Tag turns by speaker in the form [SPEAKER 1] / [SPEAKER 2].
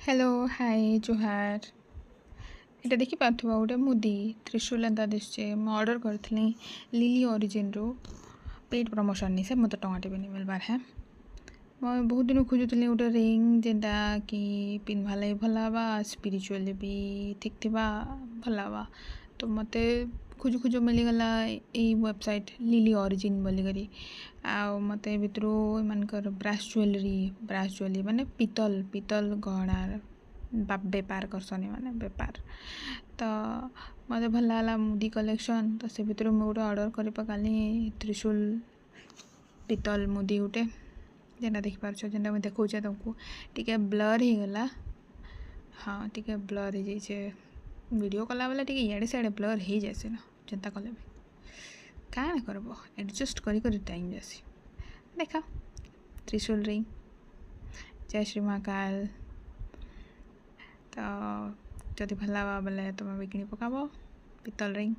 [SPEAKER 1] Hello hi जोहार ଏଇଟା ଦେଖିପାରୁଥିବ ଗୋଟେ ମୁଦି ତ୍ରିଶୂଳ ଏନ୍ତା ଦିଶୁଛେ ମୁଁ ଅର୍ଡ଼ର କରିଥିଲି ଲିଲି ଅରିଜିନ୍ରୁ पेड प्रमोशन नहीं से मत टमाटे भी नहीं मिलबार है मैं बहुत दिन खोजुली गोटे रिंग जेनटा कि पिंधवा लगे भल हाँ स्पिरिचुअली भी ठीक थी भल हाँ तो मत खोजु खोजु मिलगला यही वेबसाइट लिली ऑरिजिन बोलिकी मत भितर एमकर ब्रास ज्वेलरी माने पितल पितल गहना बेपार करसन माने बेपार तो मत भल लगा मुदी कलेक्शन तो से भितर मुझे गोटे ऑर्डर कर पकाली त्रिशूल पितल मुदी गोटे जेना देखिपार जेना मुझे देखा तुमको टी ब्लर हो गला हाँ टी ब्लर हो जाइए वीडियो कला बेले टी इे सियाड़े ब्लर हो जाए ना चिंता कले भी क्या करब एडजस्ट कर टाइम जासी देखा त्रिशूल रिंग जय श्री महाकाल तो जदि भल लगा बेले तुम भी किणी पकाब पितल रिंग।